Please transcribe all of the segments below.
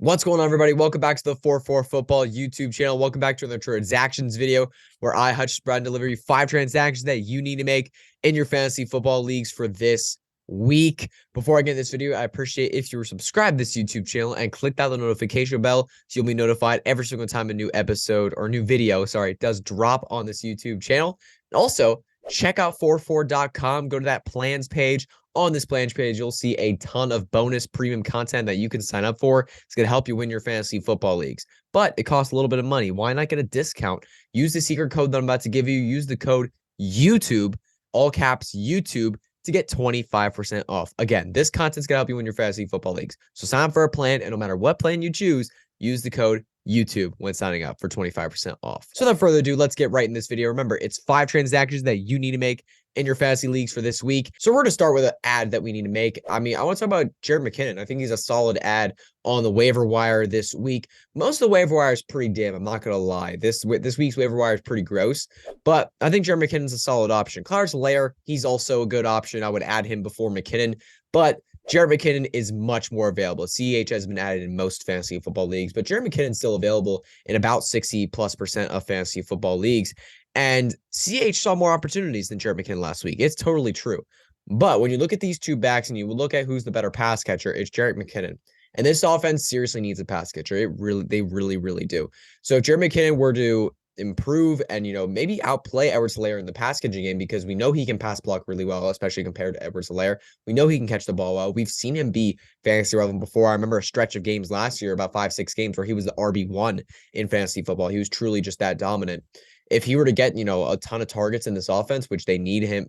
What's going on, everybody? Welcome back to the 4-4 Football YouTube channel. Welcome back to another transactions video where I, Hutch, deliver you 5 transactions that you need to make in your fantasy football leagues for this week. Before I get this video, I appreciate if you were subscribed to this YouTube channel and click that little notification bell so you'll be notified every single time a new episode or new video, does drop on this YouTube channel. And also, check out 44.com. Go to that plans page. On this plans page, you'll see a ton of bonus premium content that you can sign up for. It's going to help you win your fantasy football leagues, but it costs a little bit of money. Why not get a discount? Use the secret code that I'm about to give you. Use the code YouTube, all caps YouTube, to get 25% off. Again, this content's going to help you win your fantasy football leagues. So sign up for a plan, and no matter what plan you choose, use the code YouTube when signing up for 25% off. So without further ado, let's get right in this video. Remember, it's 5 transactions that you need to make in your fantasy leagues for this week. So we're going to start with an ad that we need to make. I want to talk about Jerick McKinnon. I think he's a solid ad on the waiver wire this week. Most of the waiver wire is pretty dim. I'm not going to lie. This week's waiver wire is pretty gross, but I think Jerick McKinnon's a solid option. Lair, he's also a good option. I would add him before McKinnon, but Jerick McKinnon is much more available. CEH has been added in most fantasy football leagues, but Jerick McKinnon's still available in about 60+% of fantasy football leagues. And CH saw more opportunities than Jerick McKinnon last week. It's totally true. But when you look at these two backs and you look at who's the better pass catcher, it's Jerick McKinnon. And this offense seriously needs a pass catcher. They really do. So if Jerick McKinnon were to improve and, maybe outplay Edwards-Helaire in the pass catching game, because we know he can pass block really well, especially compared to Edwards-Helaire. We know he can catch the ball well. We've seen him be fantasy relevant before. I remember a stretch of games last year, about 5-6 games, where he was the RB1 in fantasy football. He was truly just that dominant. If he were to get, a ton of targets in this offense, which they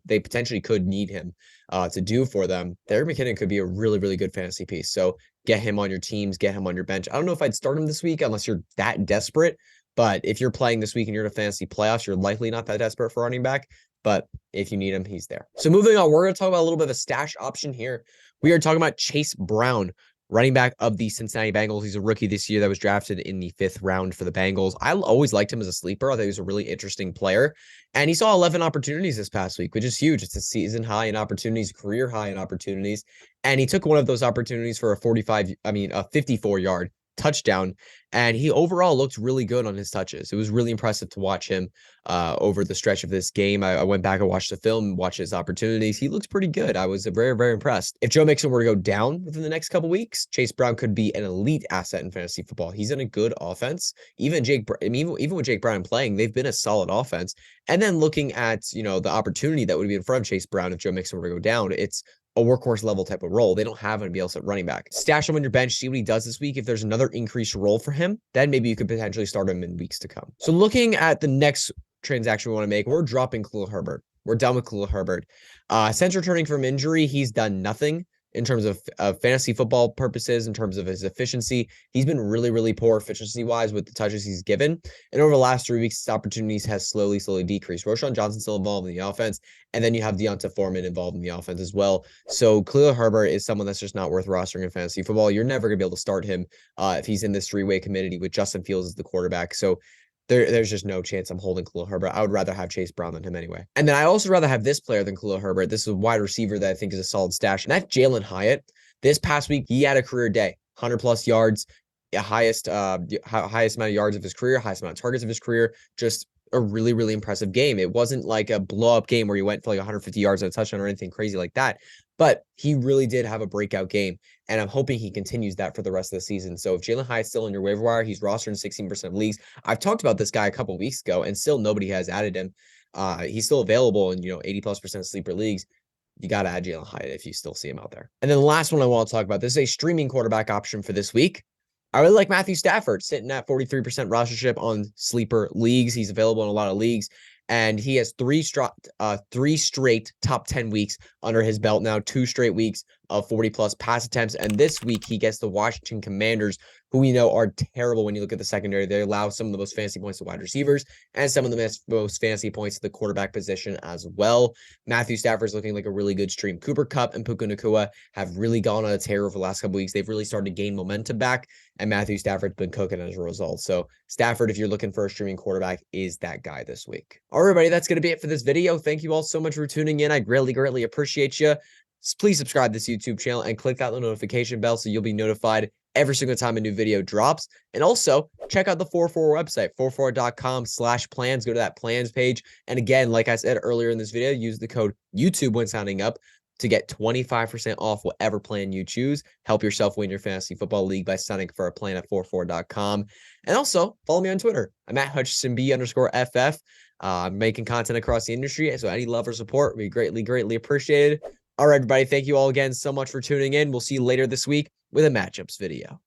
potentially could need him to do for them, Jerick McKinnon could be a really good fantasy piece. So get him on your teams, get him on your bench. I don't know if I'd start him this week unless you're that desperate, but if you're playing this week and you're in a fantasy playoffs, you're likely not that desperate for running back. But if you need him, he's there. So moving on, we're going to talk about a little bit of a stash option here. We are talking about Chase Brown, running back of the Cincinnati Bengals. He's a rookie this year that was drafted in the 5th round for the Bengals. I always liked him as a sleeper. I thought he was a really interesting player. And he saw 11 opportunities this past week, which is huge. It's a season high in opportunities, career high in opportunities. And he took one of those opportunities for a 54-yard touchdown, and he overall looked really good on his touches. It was really impressive to watch him over the stretch of this game. I went back and watched the film, watched his opportunities. He looks pretty good. I was very impressed. If Joe Mixon were to go down within the next couple weeks, Chase Brown could be an elite asset in fantasy football. He's in a good offense. Even with Jake Brown playing, they've been a solid offense. And then looking at the opportunity that would be in front of Chase Brown if Joe Mixon were to go down, it's a workhorse level type of role. They don't have anybody else at running back. Stash him on your bench, see what he does this week. If there's another increased role for him, then maybe you could potentially start him in weeks to come. So looking at the next transaction we want to make, we're dropping Khalil Herbert. We're done with Khalil Herbert. Since returning from injury, he's done nothing in terms of fantasy football purposes, in terms of his efficiency. He's been really poor efficiency-wise with the touches he's given. And over the last 3 weeks, his opportunities has slowly decreased. Roschon Johnson still involved in the offense, and then you have Deonta Foreman involved in the offense as well. So Khalil Herbert is someone that's just not worth rostering in fantasy football. You're never going to be able to start him if he's in this 3-way committee with Justin Fields as the quarterback. So there's just no chance I'm holding Khalil Herbert. I would rather have Chase Brown than him anyway. And then I also rather have this player than Khalil Herbert. This is a wide receiver that I think is a solid stash, and that's Jalin Hyatt. This past week, he had a career day, 100+ yards, highest amount of yards of his career, highest amount of targets of his career. Just a really impressive game. It wasn't like a blow-up game where he went for like 150 yards and a touchdown or anything crazy like that, but he really did have a breakout game, and I'm hoping he continues that for the rest of the season. So if Jalin Hyatt's still in your waiver wire, he's rostered in 16% of leagues. I've talked about this guy a couple weeks ago, and still nobody has added him. He's still available in 80+% sleeper leagues. You got to add Jalin Hyatt if you still see him out there. And then the last one I want to talk about, this is a streaming quarterback option for this week. I really like Matthew Stafford, sitting at 43% rostership on sleeper leagues. He's available in a lot of leagues, and he has 3 straight top 10 weeks under his belt now, 2 straight weeks of 40+ pass attempts. And this week he gets the Washington Commanders, who we know are terrible when you look at the secondary. They allow some of the most fantasy points to wide receivers and some of the most fantasy points to the quarterback position as well. Matthew Stafford's looking like a really good stream. Cooper Kupp and Puka Nacua have really gone on a tear over the last couple weeks. They've really started to gain momentum back, and Matthew Stafford's been cooking as a result. So Stafford, if you're looking for a streaming quarterback, is that guy this week. All right, everybody, that's going to be it for this video. Thank you all so much for tuning in. I greatly appreciate you. Please subscribe to this YouTube channel and click that little notification bell so you'll be notified every single time a new video drops. And also check out the 44 website, 44.com/plans. Go to that plans page. And again, like I said earlier in this video, use the code YouTube when signing up to get 25% off whatever plan you choose. Help yourself win your fantasy football league by signing up for a plan at 44.com. And also follow me on Twitter. I'm at HutchinsonB_FF. I'm making content across the industry. So any love or support would be greatly appreciated. All right, everybody. Thank you all again so much for tuning in. We'll see you later this week with a matchups video.